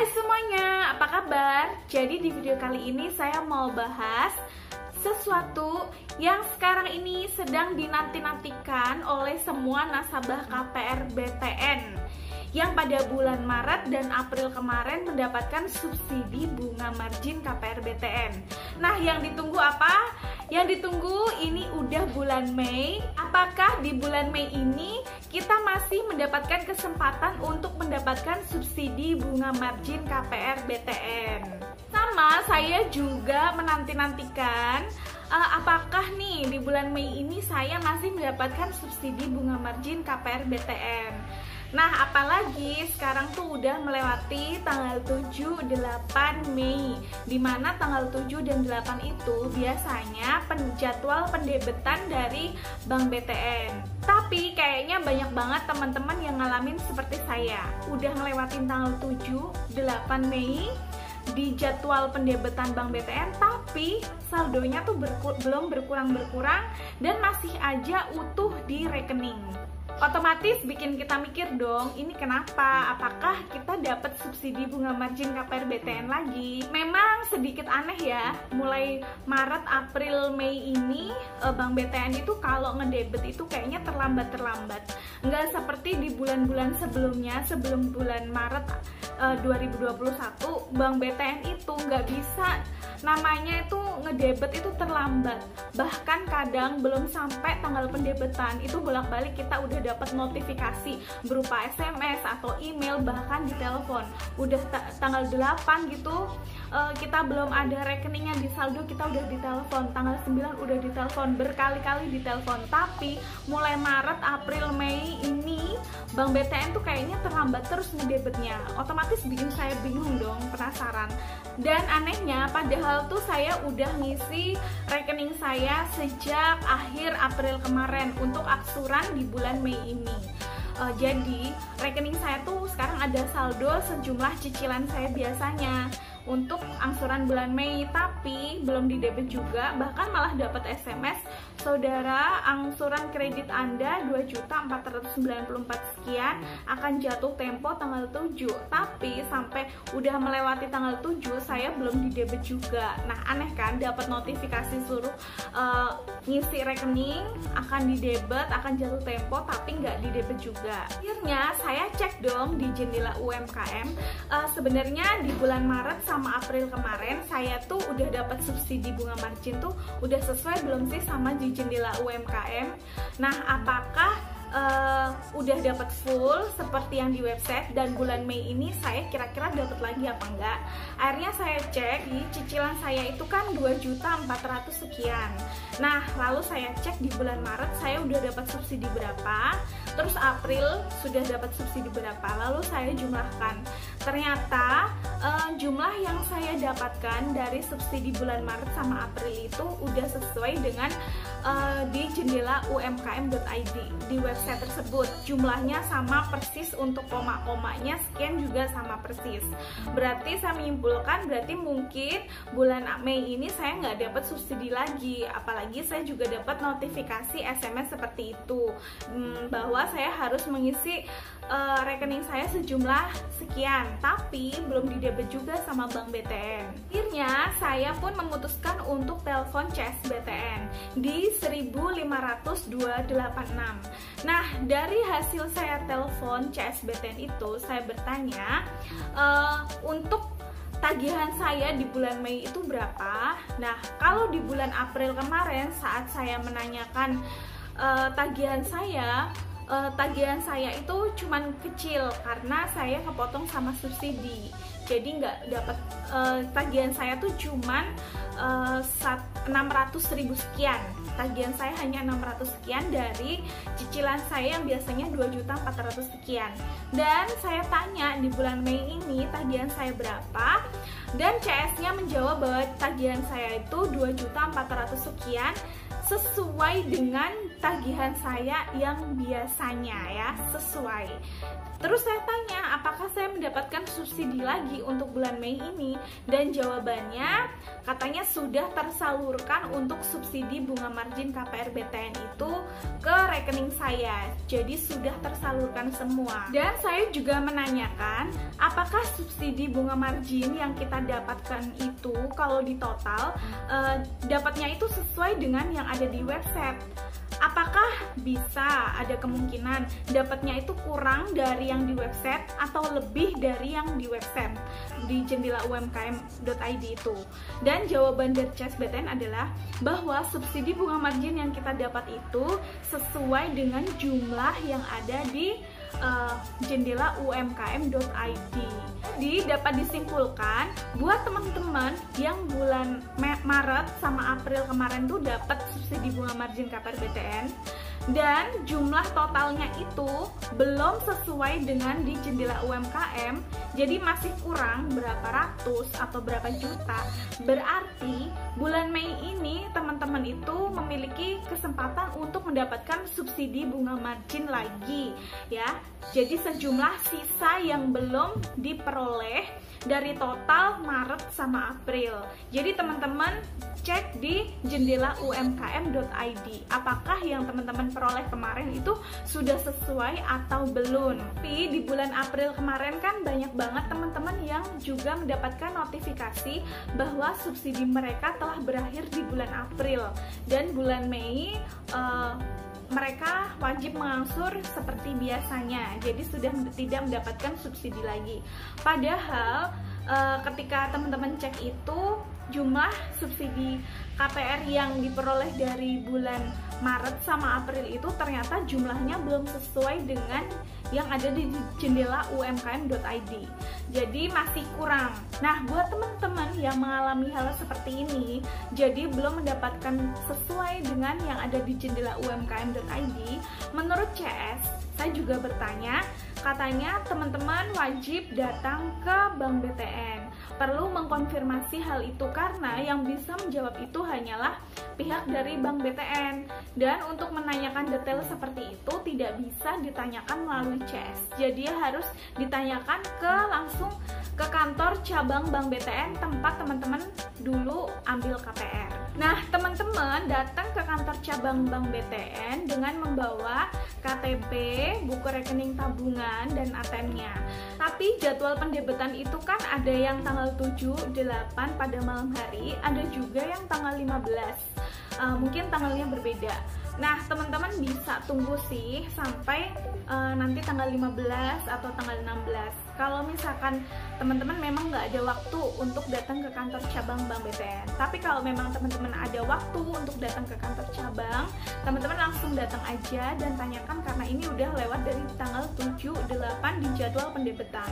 Hai semuanya, apa kabar? Jadi di video kali ini saya mau bahas sesuatu yang sekarang ini sedang dinanti-nantikan oleh semua nasabah KPR BTN yang pada bulan Maret dan April kemarin mendapatkan subsidi bunga margin KPR BTN. Nah, yang ditunggu apa? Yang ditunggu ini udah bulan Mei. Apakah di bulan Mei ini kita masih mendapatkan kesempatan untuk mendapatkan subsidi bunga margin KPR BTN? Sama, saya juga menanti-nantikan apakah nih di bulan Mei ini saya masih mendapatkan subsidi bunga margin KPR BTN. Nah, apalagi sekarang tuh udah melewati tanggal 7-8 Mei, dimana tanggal 7 dan 8 itu biasanya jadwal pendebetan dari Bank BTN. Tapi kayaknya banyak banget teman-teman yang ngalamin seperti saya, udah ngelewatin tanggal 7-8 Mei di jadwal pendebetan Bank BTN, tapi saldonya tuh belum berkurang-berkurang dan masih aja utuh di rekening. Otomatis bikin kita mikir dong, ini kenapa? Apakah kita dapat subsidi bunga margin KPR BTN lagi? Memang sedikit aneh ya, mulai Maret, April, Mei ini Bank BTN itu kalau ngedebet itu kayaknya terlambat-terlambat. Nggak seperti di bulan-bulan sebelumnya, sebelum bulan Maret 2021, Bank BTN itu nggak bisa namanya itu ngedebet itu terlambat. Bahkan kadang belum sampai tanggal pendebetan itu bolak-balik kita udah dapat notifikasi berupa SMS atau email, bahkan di telepon. Udah tanggal 8 gitu, kita belum ada rekeningnya di saldo, kita udah ditelepon. Tanggal 9 udah ditelepon, berkali-kali ditelepon. Tapi mulai Maret, April, Mei ini Bank BTN tuh kayaknya terlambat terus ngedebetnya. Otomatis bikin saya bingung dong, penasaran. Dan anehnya padahal tuh saya udah ngisi rekening saya sejak akhir April kemarin untuk aksuran di bulan Mei ini. Jadi rekening saya tuh sekarang ada saldo sejumlah cicilan saya biasanya untuk angsuran bulan Mei, tapi belum didebet juga, bahkan malah dapat SMS, saudara, angsuran kredit Anda 2.494 sekian akan jatuh tempo tanggal 7. Tapi sampai udah melewati tanggal 7 saya belum didebet juga. Nah, aneh kan, dapat notifikasi suruh ngisi rekening akan didebet, akan jatuh tempo, tapi nggak didebet juga. Akhirnya saya cek dong di jendela UMKM, sebenarnya di bulan Maret sama April kemarin saya tuh udah dapat subsidi bunga margin tuh udah sesuai belum sih sama di jendela UMKM. Nah, apakah udah dapat full seperti yang di website, dan bulan Mei ini saya kira-kira dapat lagi apa enggak? Akhirnya saya cek, di cicilan saya itu kan 2.400 sekian. Nah, lalu saya cek di bulan Maret saya udah dapat subsidi berapa, terus April sudah dapat subsidi berapa, lalu saya jumlahkan. Ternyata jumlah yang saya dapatkan dari subsidi bulan Maret sama April itu udah sesuai dengan di jendela umkm.id di website tersebut. Jumlahnya sama persis, untuk koma-komanya sekian juga sama persis. Berarti saya menyimpulkan, berarti mungkin bulan Mei ini saya nggak dapat subsidi lagi. Apalagi saya juga dapat notifikasi SMS seperti itu, bahwa saya harus mengisi rekening saya sejumlah sekian, tapi belum didebet juga sama Bank BTN. Akhirnya saya pun memutuskan untuk telepon CS BTN di 1.500.286. Nah, dari hasil saya telepon CS BTN itu saya bertanya untuk tagihan saya di bulan Mei itu berapa. Nah, kalau di bulan April kemarin saat saya menanyakan tagihan saya itu cuman kecil karena saya kepotong sama subsidi, jadi nggak dapat tagihan saya tuh cuman 600.000 sekian. Tagihan saya hanya 600 sekian dari cicilan saya yang biasanya 2.400 sekian. Dan saya tanya di bulan Mei ini tagihan saya berapa, dan CS-nya menjawab bahwa tagihan saya itu 2.400 sekian, sesuai dengan tagihan saya yang biasanya ya, sesuai. Terus saya tanya apakah saya mendapatkan subsidi lagi untuk bulan Mei ini, dan jawabannya katanya sudah tersalurkan untuk subsidi bunga margin KPR BTN itu ke rekening saya. Jadi sudah tersalurkan semua. Dan saya juga menanyakan, apakah subsidi bunga margin yang kita dapatkan itu kalau di total dapatnya itu sesuai dengan yang ada di website. Apakah bisa ada kemungkinan dapatnya itu kurang dari yang di website atau lebih dari yang di website di jendelaumkm.id itu? Dan jawaban dari CSBTN adalah bahwa subsidi bunga margin yang kita dapat itu sesuai dengan jumlah yang ada di jendelaumkm.id. Jadi dapat disimpulkan buat teman-teman yang bulan Maret sama April kemarin tuh dapat subsidi bunga margin KPR BTN dan jumlah totalnya itu belum sesuai dengan di jendela UMKM, jadi masih kurang berapa ratus atau berapa juta. Berarti bulan Mei ini teman-teman itu memiliki kesempatan untuk mendapatkan subsidi bunga margin lagi ya. Jadi sejumlah sisa yang belum diperoleh dari total Maret sama April. Jadi teman-teman cek di jendelaumkm.id apakah yang teman-teman peroleh kemarin itu sudah sesuai atau belum. Tapi di bulan April kemarin kan banyak banget teman-teman yang juga mendapatkan notifikasi bahwa subsidi mereka telah berakhir di bulan April, dan bulan Mei mereka wajib mengangsur seperti biasanya, jadi sudah tidak mendapatkan subsidi lagi. Padahal ketika teman-teman cek itu jumlah subsidi KPR yang diperoleh dari bulan Maret sama April itu ternyata jumlahnya belum sesuai dengan yang ada di jendelaumkm.id, jadi masih kurang. Nah, buat teman-teman yang mengalami hal seperti ini, jadi belum mendapatkan sesuai dengan yang ada di jendelaumkm.id, menurut CS, saya juga bertanya, katanya teman-teman wajib datang ke Bank BTN. Perlu mengkonfirmasi hal itu karena yang bisa menjawab itu hanyalah pihak dari Bank BTN. Dan untuk menanyakan detail seperti itu tidak bisa ditanyakan melalui CS. Jadi harus ditanyakan langsung ke kantor cabang Bank BTN tempat teman-teman dulu ambil KPR. Nah, teman-teman datang ke kantor cabang Bank BTN dengan membawa KTP, buku rekening tabungan, dan ATM-nya. Tapi jadwal pendebetan itu kan ada yang tanggal 7, 8 pada malam hari, ada juga yang tanggal 15. Mungkin tanggalnya berbeda. Nah, teman-teman bisa tunggu sih sampai nanti tanggal 15 atau tanggal 16. Kalau misalkan teman-teman memang nggak ada waktu untuk datang ke kantor cabang Bank BTN, tapi kalau memang teman-teman ada waktu untuk datang ke kantor cabang, teman-teman langsung datang aja dan tanyakan karena ini udah lewat dari tanggal 7, 8 di jadwal pendebetan.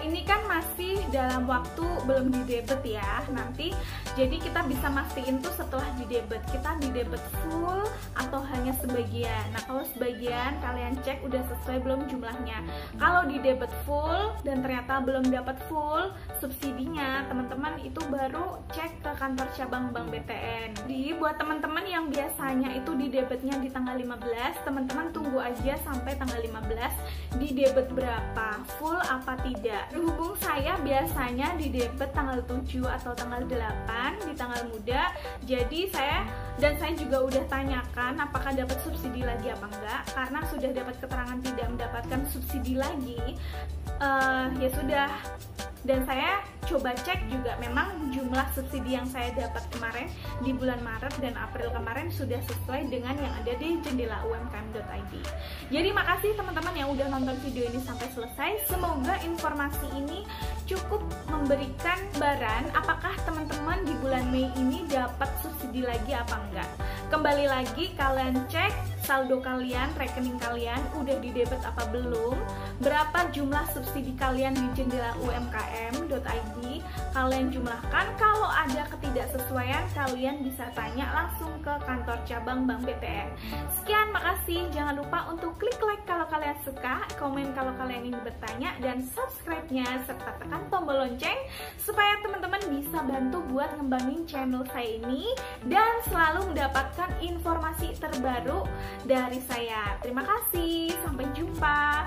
Ini kan masih dalam waktu belum didebet ya nanti, jadi kita bisa mastiin tuh setelah didebet kita didebet full atau hanya sebagian. Nah, kalau sebagian kalian cek udah sesuai belum jumlahnya. Kalau didebet full dan ternyata belum dapat full subsidinya, teman-teman itu baru cek ke kantor cabang Bank BTN. Jadi buat teman-teman yang biasanya itu didebetnya di tanggal 15, teman-teman tunggu aja sampai tanggal 15 didebet berapa, full apa tidak. Berhubung saya biasanya didebet tanggal 7 atau tanggal 8 di tanggal muda, jadi saya juga udah tanyakan apakah dapat subsidi lagi apa enggak. Karena sudah dapat keterangan tidak mendapatkan subsidi lagi, ya sudah. Dan saya coba cek juga memang jumlah subsidi yang saya dapat kemarin di bulan Maret dan April kemarin sudah sesuai dengan yang ada di jendelaumkm.id. Jadi makasih teman-teman yang udah nonton video ini sampai selesai. Semoga informasi ini cukup memberikan gambaran apakah teman-teman di bulan Mei ini dapat subsidi lagi apa enggak. Kembali lagi kalian cek saldo kalian, rekening kalian udah didebet apa belum, berapa jumlah subsidi kalian di jendelaumkm.id, kalian jumlahkan. Kalau ada ketidaksesuaian kalian bisa tanya langsung ke kantor cabang Bank BTN. Sekian, makasih. Jangan lupa untuk klik like kalau kalian suka, komen kalau kalian ingin bertanya, dan subscribe-nya serta tekan tombol lonceng supaya teman-teman bisa bantu buat ngembangin channel saya ini dan selalu mendapatkan informasi terbaru dari saya. Terima kasih, sampai jumpa.